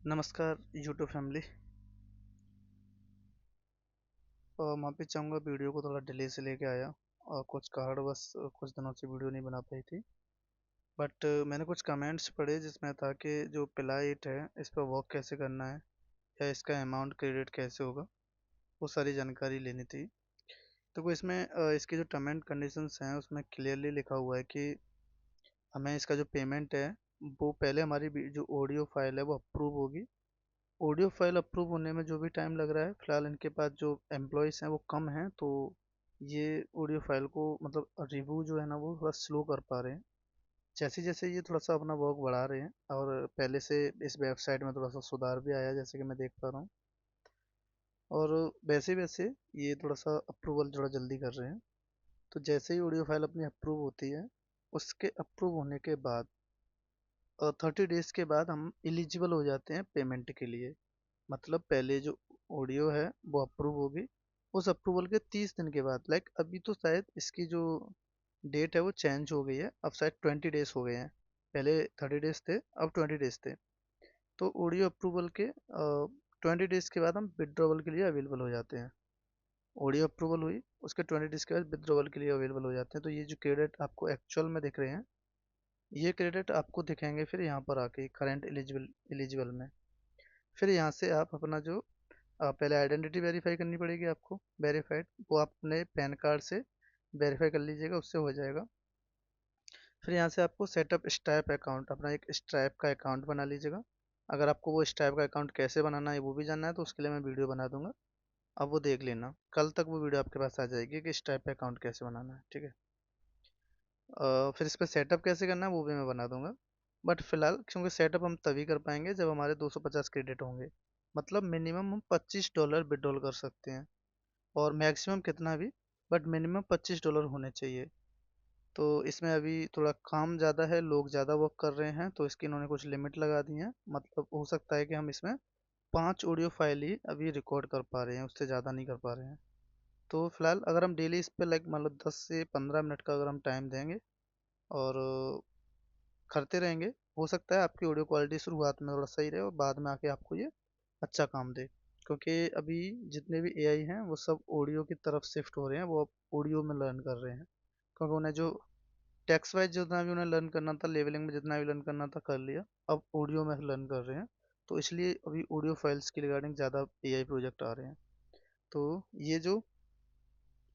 नमस्कार YouTube family. और माफ़ी चाहूँगा वीडियो को थोड़ा डिले से लेके आया और कुछ कारणवश कुछ दिनों से वीडियो नहीं बना पाई थी। बट मैंने कुछ कमेंट्स पढ़े जिसमें था कि जो पिलाइट है इस पर वर्क कैसे करना है या इसका अमाउंट क्रेडिट कैसे होगा, वो सारी जानकारी लेनी थी। तो वो इसमें इसके जो टर्म एंड कंडीशंस हैं उसमें क्लियरली लिखा हुआ है कि हमें इसका जो पेमेंट है वो पहले हमारी जो ऑडियो फाइल है वो अप्रूव होगी। ऑडियो फाइल अप्रूव होने में जो भी टाइम लग रहा है, फिलहाल इनके पास जो एम्प्लॉयज़ हैं वो कम हैं, तो ये ऑडियो फाइल को मतलब रिव्यू जो है ना वो थोड़ा स्लो कर पा रहे हैं। जैसे जैसे ये थोड़ा सा अपना वर्क बढ़ा रहे हैं और पहले से इस वेबसाइट में थोड़ा सा सुधार भी आया जैसे कि मैं देख पा रहा हूँ। और वैसे वैसे ये थोड़ा सा अप्रूवल थोड़ा जल्दी कर रहे हैं। तो जैसे ही ऑडियो फाइल अपनी अप्रूव होती है, उसके अप्रूव होने के बाद 30 डेज के बाद हम एलिजिबल हो जाते हैं पेमेंट के लिए। मतलब पहले जो ऑडियो है वो अप्रूव होगी, उस अप्रूवल के 30 दिन के बाद, लाइक अभी तो शायद इसकी जो डेट है वो चेंज हो गई है, अब शायद 20 डेज हो गए हैं। पहले 30 डेज थे, अब 20 डेज थे। तो ऑडियो अप्रूवल के 20 डेज के बाद हम विड्रॉवल के लिए अवेलेबल हो जाते हैं। ऑडियो अप्रूवल हुई, उसके 20 डेज के बाद विड्रॉवल के लिए अवेलेबल हो जाते हैं। तो ये जो क्रेडिट आपको एक्चुअल में दिख रहे हैं, ये क्रेडिट आपको दिखेंगे फिर यहाँ पर आके करंट एलिजिबल एलिजिबल में। फिर यहाँ से आप अपना जो पहले आइडेंटिटी वेरीफाई करनी पड़ेगी आपको, वेरीफाइड, वो आप अपने पैन कार्ड से वेरीफाई कर लीजिएगा, उससे हो जाएगा। फिर यहाँ से आपको सेटअप स्ट्राइप अकाउंट, अपना एक स्ट्राइप का अकाउंट बना लीजिएगा। अगर आपको वो स्ट्राइप का अकाउंट कैसे बनाना है वो भी जानना है तो उसके लिए मैं वीडियो बना दूंगा, अब वो देख लेना, कल तक वो वीडियो आपके पास आ जाएगी कि स्ट्राइप का अकाउंट कैसे बनाना है, ठीक है। फिर इस पर सेटअप कैसे करना है वो भी मैं बना दूंगा। बट फिलहाल क्योंकि सेटअप हम तभी कर पाएंगे जब हमारे 250 क्रेडिट होंगे। मतलब मिनिमम हम $25 विड्रॉल कर सकते हैं, और मैक्सिमम कितना भी, बट मिनिमम $25 होने चाहिए। तो इसमें अभी थोड़ा काम ज़्यादा है, लोग ज़्यादा वर्क कर रहे हैं, तो इसकी इन्होंने कुछ लिमिट लगा दी है। मतलब हो सकता है कि हम इसमें 5 ऑडियो फाइल ही अभी रिकॉर्ड कर पा रहे हैं, उससे ज़्यादा नहीं कर पा रहे हैं। तो फिलहाल अगर हम डेली इस पर लाइक मतलब 10 से 15 मिनट का अगर हम टाइम देंगे और करते रहेंगे, हो सकता है आपकी ऑडियो क्वालिटी शुरुआत में थोड़ा सही रहे और बाद में आके आपको ये अच्छा काम दे। क्योंकि अभी जितने भी एआई हैं वो सब ऑडियो की तरफ शिफ्ट हो रहे हैं, वो अब ऑडियो में लर्न कर रहे हैं। क्योंकि उन्हें जो टेक्स्ट वाइज जितना भी उन्हें लर्न करना था, लेवलिंग में जितना भी लर्न करना था कर लिया, अब ऑडियो में लर्न कर रहे हैं। तो इसलिए अभी ऑडियो फाइल्स की रिगार्डिंग ज़्यादा एआई प्रोजेक्ट आ रहे हैं। तो ये जो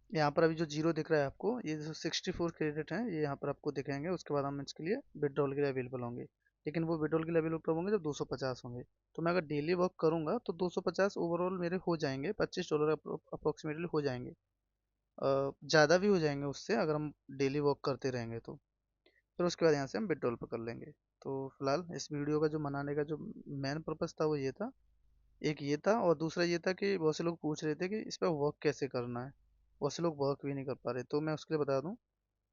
यहाँ पर अभी जो जीरो दिख रहा है आपको, ये जो 64 क्रेडिट हैं ये यहाँ पर आपको दिखेंगे, उसके बाद हम इसके लिए विड्रॉल के लिए अवेलेबल होंगे। लेकिन वो विड्रॉल के लिए अवेलेबल कब होंगे, जब 250 होंगे। तो मैं अगर डेली वर्क करूँगा तो 250 ओवरऑल मेरे हो जाएंगे, $25 अप्रोक्सीमेटली हो जाएंगे। ज़्यादा भी हो जाएंगे उससे अगर हम डेली वर्क करते रहेंगे तो। फिर उसके बाद यहाँ से हम विड्रॉल पर कर लेंगे। तो फिलहाल इस वीडियो का जो बनाने का जो मेन पर्पज़ था वो ये था, एक ये था, और दूसरा ये था कि बहुत से लोग पूछ रहे थे कि इस पर वर्क कैसे करना है। बहुत से लोग वर्क भी नहीं कर पा रहे, तो मैं उसके लिए बता दूं,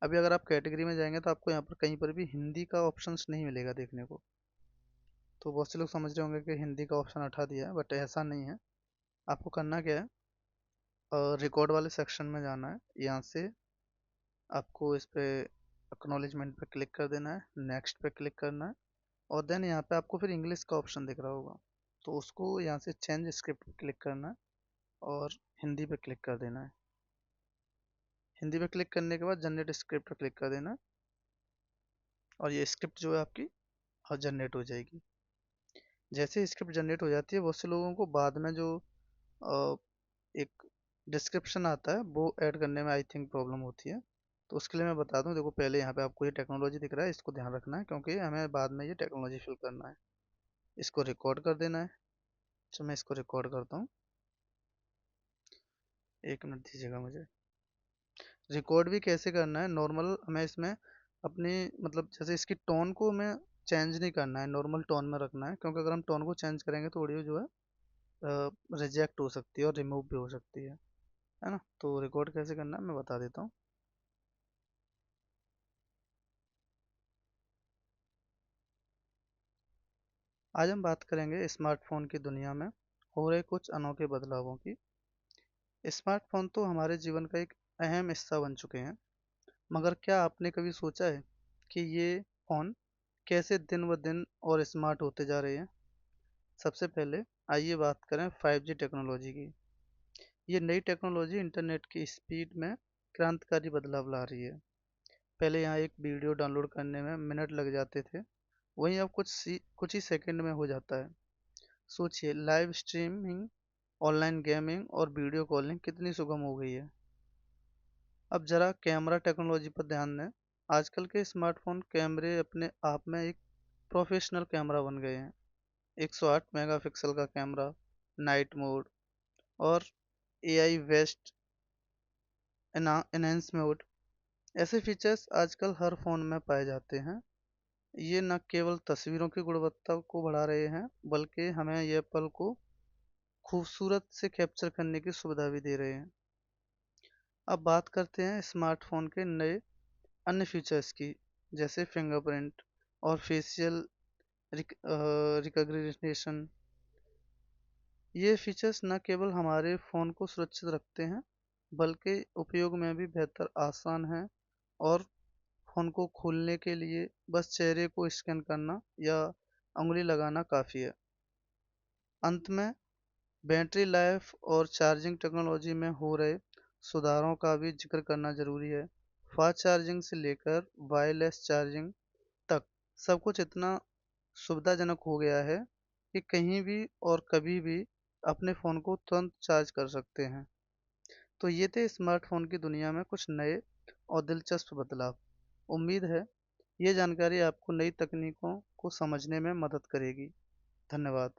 अभी अगर आप कैटेगरी में जाएंगे तो आपको यहाँ पर कहीं पर भी हिंदी का ऑप्शंस नहीं मिलेगा देखने को। तो बहुत से लोग समझ रहे होंगे कि हिंदी का ऑप्शन हटा दिया है, बट ऐसा नहीं है। आपको करना क्या है, रिकॉर्ड वाले सेक्शन में जाना है, यहाँ से आपको इस पे एक्नॉलेजमेंट पे क्लिक कर देना है, नेक्स्ट पे क्लिक करना है, और देन यहाँ पे आपको फिर इंग्लिश का ऑप्शन दिख रहा होगा, तो उसको यहाँ से चेंज स्क्रिप्ट पे क्लिक करना है और हिंदी पे क्लिक कर देना है। हिंदी पे क्लिक करने के बाद जनरेट स्क्रिप्ट पे क्लिक कर देना है, और ये स्क्रिप्ट जो है आपकी जनरेट हो जाएगी। जैसे स्क्रिप्ट जनरेट हो जाती है, बहुत से लोगों को बाद में जो अ, एक डिस्क्रिप्शन आता है वो ऐड करने में आई थिंक प्रॉब्लम होती है। तो उसके लिए मैं बता दूं, देखो पहले यहाँ पे आपको ये टेक्नोलॉजी दिख रहा है, इसको ध्यान रखना है क्योंकि हमें बाद में ये टेक्नोलॉजी फिल करना है। इसको रिकॉर्ड कर देना है। तो मैं इसको रिकॉर्ड करता हूँ, 1 मिनट दीजिएगा मुझे। रिकॉर्ड भी कैसे करना है, नॉर्मल हमें इसमें अपनी मतलब जैसे इसकी टोन को हमें चेंज नहीं करना है, नॉर्मल टोन में रखना है, क्योंकि अगर हम टोन को चेंज करेंगे तो ऑडियो जो है रिजेक्ट हो सकती है और रिमूव भी हो सकती है ना। तो रिकॉर्ड कैसे करना है मैं बता देता हूँ। आज हम बात करेंगे स्मार्टफोन की दुनिया में हो रहे कुछ अनोखे बदलावों की। स्मार्टफोन तो हमारे जीवन का एक अहम हिस्सा बन चुके हैं, मगर क्या आपने कभी सोचा है कि ये फोन कैसे दिन ब दिन और स्मार्ट होते जा रहे हैं। सबसे पहले आइए बात करें 5G टेक्नोलॉजी की। ये नई टेक्नोलॉजी इंटरनेट की स्पीड में क्रांतिकारी बदलाव ला रही है। पहले यहाँ एक वीडियो डाउनलोड करने में मिनट लग जाते थे, वहीं अब कुछ ही सेकंड में हो जाता है। सोचिए, लाइव स्ट्रीमिंग, ऑनलाइन गेमिंग और वीडियो कॉलिंग कितनी सुगम हो गई है। अब जरा कैमरा टेक्नोलॉजी पर ध्यान दें। आजकल के स्मार्टफोन कैमरे अपने आप में एक प्रोफेशनल कैमरा बन गए हैं। 108 मेगापिक्सल का कैमरा, नाइट मोड और एआई बेस्ड एनहांस मोड, ऐसे फीचर्स आजकल हर फ़ोन में पाए जाते हैं। ये न केवल तस्वीरों की गुणवत्ता को बढ़ा रहे हैं, बल्कि हमें यह पल को खूबसूरत से कैप्चर करने की सुविधा भी दे रहे हैं। अब बात करते हैं स्मार्टफोन के नए अन्य फीचर्स की, जैसे फिंगरप्रिंट और फेशियल रिकग्निशन। ये फीचर्स न केवल हमारे फ़ोन को सुरक्षित रखते हैं, बल्कि उपयोग में भी बेहतर आसान हैं और फ़ोन को खोलने के लिए बस चेहरे को स्कैन करना या उंगली लगाना काफ़ी है। अंत में बैटरी लाइफ और चार्जिंग टेक्नोलॉजी में हो रहे सुधारों का भी जिक्र करना ज़रूरी है। फास्ट चार्जिंग से लेकर वायरलेस चार्जिंग तक सब कुछ इतना सुविधाजनक हो गया है कि कहीं भी और कभी भी अपने फ़ोन को तुरंत चार्ज कर सकते हैं। तो ये थे स्मार्टफ़ोन की दुनिया में कुछ नए और दिलचस्प बदलाव। उम्मीद है ये जानकारी आपको नई तकनीकों को समझने में मदद करेगी। धन्यवाद।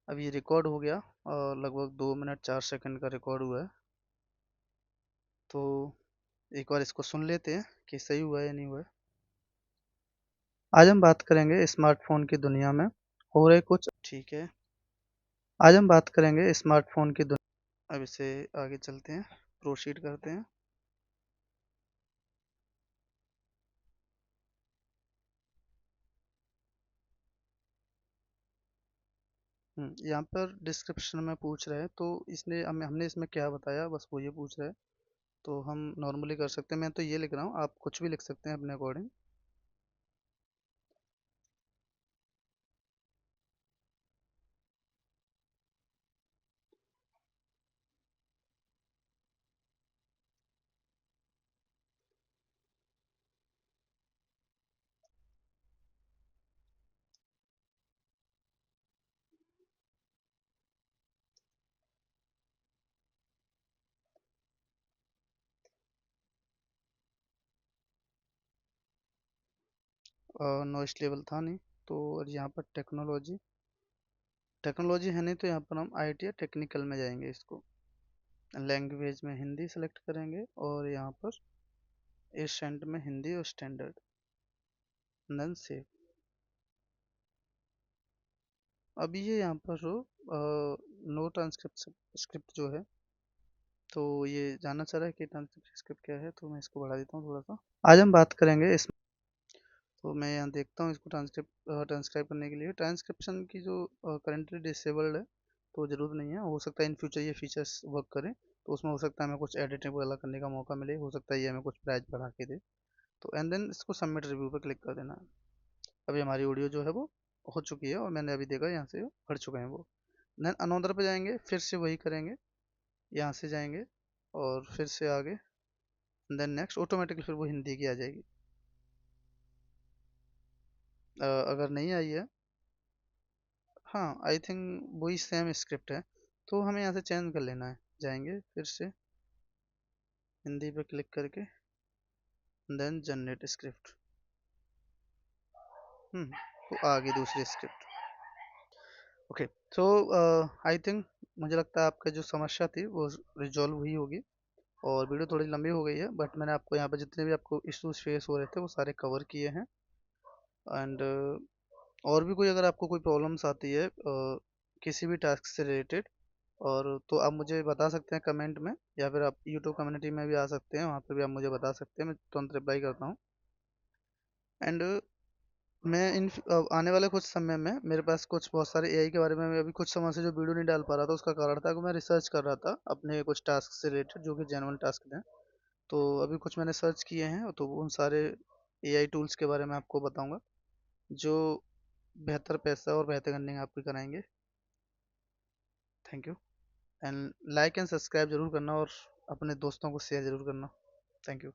अब ये रिकॉर्ड हो गया और लगभग 2 मिनट 4 सेकंड का रिकॉर्ड हुआ है। तो एक बार इसको सुन लेते हैं कि सही हुआ है या नहीं हुआ है। आज हम बात करेंगे स्मार्टफ़ोन की दुनिया में हो रहे कुछ ठीक है। आज हम बात करेंगे स्मार्टफ़ोन की दुनिया। अब इसे आगे चलते हैं, प्रोसीड करते हैं। यहाँ पर डिस्क्रिप्शन में पूछ रहे हैं, तो इसने हमने इसमें क्या बताया बस वो ये पूछ रहा है। तो हम नॉर्मली कर सकते हैं, मैं तो ये लिख रहा हूँ, आप कुछ भी लिख सकते हैं अपने अकॉर्डिंग। नॉइस लेवल था नहीं, तो और यहाँ पर टेक्नोलॉजी टेक्नोलॉजी है नहीं, तो यहाँ पर हम आईटी या टेक्निकल में जाएंगे। इसको लैंग्वेज में हिंदी सेलेक्ट करेंगे और यहाँ पर एशेंट में हिंदी और स्टैंडर्ड, देन सेव। अभी ये यहाँ पर नो ट्रांसक्रिप्ट स्क्रिप्ट जो है, तो ये जानना चाह रहा है कि ट्रांसक्रिप्ट स्क्रिप्ट क्या है, तो मैं इसको बढ़ा देता हूँ थोड़ा सा। आज हम बात करेंगे इस तो मैं यहाँ देखता हूँ इसको ट्रांसक्राइब करने के लिए ट्रांसक्रिप्शन की जो करंटली डिसेबल्ड है, तो ज़रूरत नहीं है। हो सकता है इन फ्यूचर ये फीचर्स वर्क करें, तो उसमें हो सकता है हमें कुछ एडिटिंग वगैरह करने का मौका मिले, हो सकता है ये हमें कुछ प्राइस बढ़ा के दे। तो एंड देन इसको सबमिट रिव्यू पर क्लिक कर देना है। अभी हमारी ऑडियो जो है वो हो चुकी है और मैंने अभी देखा यहाँ से पढ़ चुके हैं वो। देन अनोदर पे जाएंगे, फिर से वही करेंगे, यहाँ से जाएंगे और फिर से आगे, देन नेक्स्ट, ऑटोमेटिकली फिर वो हिंदी की आ जाएगी। अगर नहीं आई है, हाँ आई थिंक वही सेम स्क्रिप्ट है, तो हमें यहाँ से चेंज कर लेना है। जाएंगे फिर से हिंदी पे क्लिक करके, देन जनरेट स्क्रिप्ट। तो आ गई दूसरी script. Okay, so I think मुझे लगता है आपका जो समस्या थी वो रिजॉल्व हुई होगी। और वीडियो थोड़ी लंबी हो गई है, बट मैंने आपको यहाँ पर जितने भी आपको इश्यूज फेस हो रहे थे वो सारे कवर किए हैं। एंड और भी कोई अगर आपको कोई प्रॉब्लम्स आती है किसी भी टास्क से रिलेटेड, और तो आप मुझे बता सकते हैं कमेंट में, या फिर आप यूट्यूब कम्युनिटी में भी आ सकते हैं, वहाँ पे भी आप मुझे बता सकते हैं, मैं तुरंत रिप्लाई करता हूँ। एंड मैं आने वाले कुछ समय में मेरे पास कुछ बहुत सारे एआई के बारे में, मैं अभी कुछ समय से जो वीडियो नहीं डाल पा रहा था, उसका कारण था कि मैं रिसर्च कर रहा था अपने कुछ टास्क से रिलेटेड जो कि जेन्युइन टास्क थे। तो अभी कुछ मैंने सर्च किए हैं, तो उन सारे एआई टूल्स के बारे में आपको बताऊंगा जो बेहतर पैसा और बेहतर अर्निंग आपकी कराएंगे। Thank you. And like and subscribe जरूर करना और अपने दोस्तों को शेयर जरूर करना। Thank you.